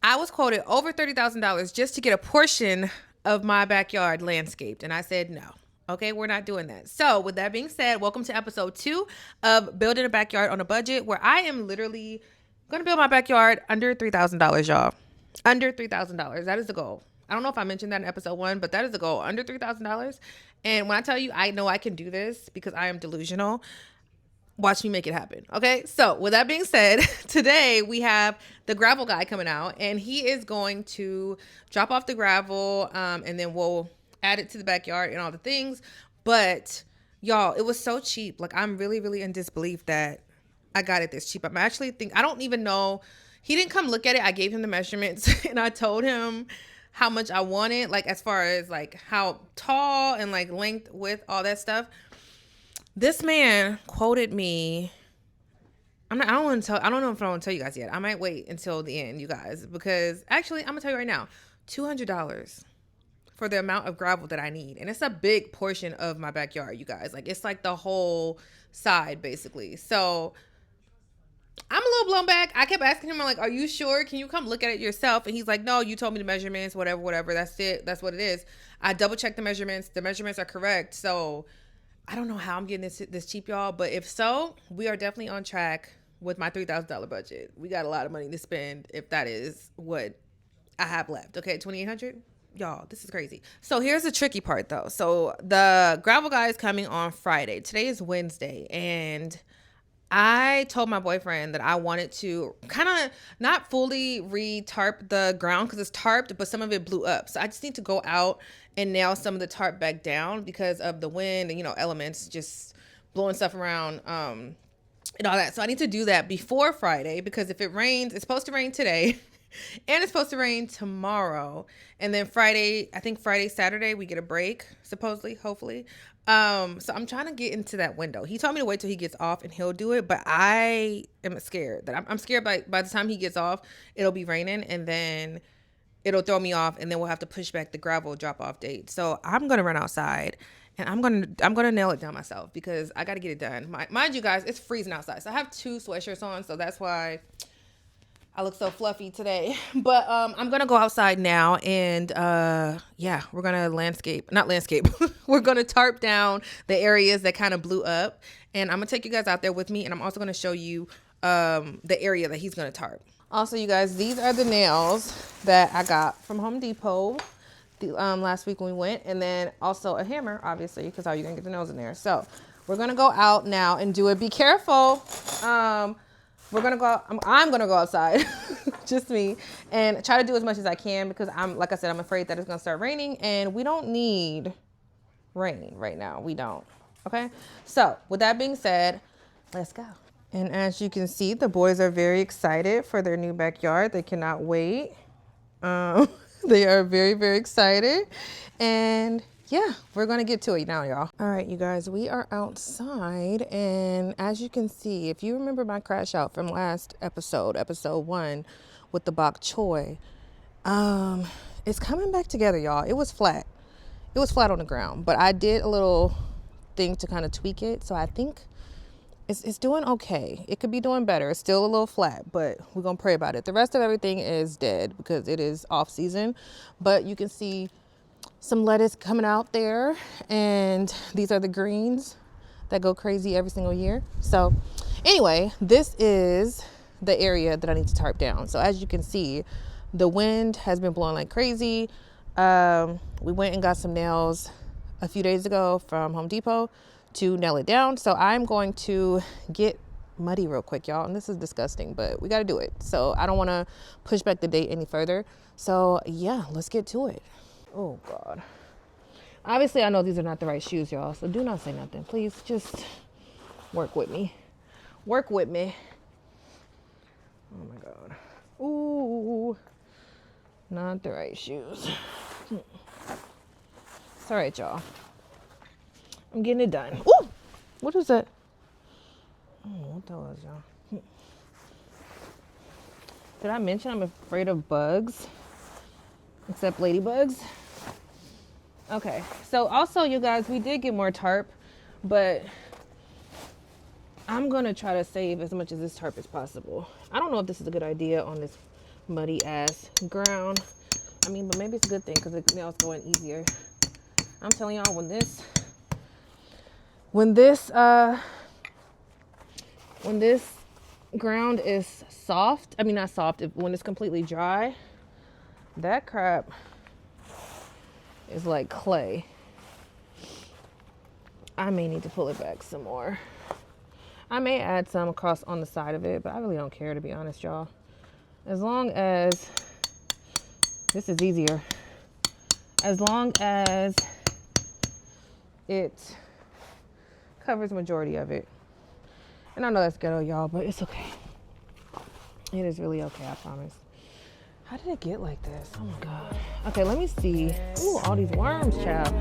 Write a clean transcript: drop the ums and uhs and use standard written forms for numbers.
I was quoted over $30,000 just to get a portion of my backyard landscaped. And I said, no. Okay, we're not doing that. So, with that being said, welcome to episode 2 of Building a Backyard on a Budget, where I am literally going to build my backyard under $3,000, y'all. Under $3,000. That is the goal. I don't know if I mentioned that in episode 1, but that is the goal. Under $3,000. And when I tell you I know I can do this because I am delusional, watch me make it happen. Okay. So with that being said, today we have the gravel guy coming out, and he is going to drop off the gravel. And then we'll add it to the backyard and all the things. But y'all, it was so cheap. Like, I'm really, really in disbelief that I got it this cheap. I'm actually I don't even know. He didn't come look at it. I gave him the measurements and I told him how much I wanted, like as far as like how tall and like length, width, all that stuff. This man quoted me. I don't want to tell. I don't know if I want to tell you guys yet. I might wait until the end, you guys, because actually, I'm gonna tell you right now, $200 for the amount of gravel that I need, and it's a big portion of my backyard, you guys. Like, it's like the whole side, basically. So I'm a little blown back. I kept asking him, I'm like, "Are you sure? Can you come look at it yourself?" And he's like, "No, you told me the measurements. Whatever. That's it. That's what it is." I double checked the measurements. The measurements are correct. So I don't know how I'm getting this cheap, y'all, but if so, we are definitely on track with my $3,000 budget. We got a lot of money to spend if that is what I have left. Okay, $2,800. Y'all, this is crazy. So here's the tricky part, though. So the gravel guy is coming on Friday. Today is Wednesday, and I told my boyfriend that I wanted to kind of not fully re-tarp the ground because it's tarped, but some of it blew up. So I just need to go out and nail some of the tarp back down because of the wind and, elements just blowing stuff around and all that. So I need to do that before Friday because if it rains, it's supposed to rain today and it's supposed to rain tomorrow. And then Friday, I think Saturday, we get a break, supposedly, hopefully. So I'm trying to get into that window. He told me to wait till he gets off and he'll do it, but I am scared that I'm scared by the time he gets off, it'll be raining and then it'll throw me off and then we'll have to push back the gravel drop off date. So I'm going to run outside and I'm going to nail it down myself because I got to get it done. Mind you guys, it's freezing outside. So I have 2 sweatshirts on. So that's why I look so fluffy today, but I'm going to go outside now and we're going to not landscape. We're going to tarp down the areas that kind of blew up, and I'm going to take you guys out there with me, and I'm also going to show you the area that he's going to tarp. Also, you guys, these are the nails that I got from Home Depot last week when we went, and then also a hammer, obviously, because how are you going to get the nails in there? So we're going to go out now and do it. Be careful. We're going to go, I'm going to go outside, just me, and try to do as much as I can because like I said, I'm afraid that it's going to start raining and we don't need rain right now. We don't. Okay. So with that being said, let's go. And as you can see, the boys are very excited for their new backyard. They cannot wait. They are very, very excited. And yeah, we're going to get to it now, y'all. All right, you guys, we are outside. And as you can see, if you remember my crash out from last episode 1 with the bok choy, it's coming back together, y'all. It was flat. It was flat on the ground, but I did a little thing to kind of tweak it. So I think it's doing okay. It could be doing better. It's still a little flat, but we're going to pray about it. The rest of everything is dead because it is off season, but you can see some lettuce coming out there, and these are the greens that go crazy every single year. So anyway, this is the area that I need to tarp down. So as you can see, the wind has been blowing like crazy. We went and got some nails a few days ago from Home Depot to nail it down. So I'm going to get muddy real quick, y'all, and this is disgusting, but we got to do it. So I don't want to push back the date any further. So yeah, let's get to it. Oh God. Obviously, I know these are not the right shoes, y'all, so do not say nothing. Please just work with me. Work with me. Oh my God. Ooh, not the right shoes. It's all right, y'all. I'm getting it done. Ooh, what is that? I don't know what that was, y'all. Did I mention I'm afraid of bugs? Except ladybugs. Okay, so also, you guys, we did get more tarp, but I'm gonna try to save as much of this tarp as possible. I don't know if this is a good idea on this muddy ass ground. I mean, but maybe it's a good thing because now it's going easier. I'm telling y'all, when this ground is soft, I mean not soft, when it's completely dry, that crap is like clay. I may need to pull it back some more. I may add some across on the side of it, but I really don't care, to be honest, y'all. As long as this is easier. As long as it covers the majority of it. And I know that's ghetto, y'all, but it's okay. It is really okay, I promise. How did it get like this? Oh my God. Okay, let me see. Ooh, all these worms, child.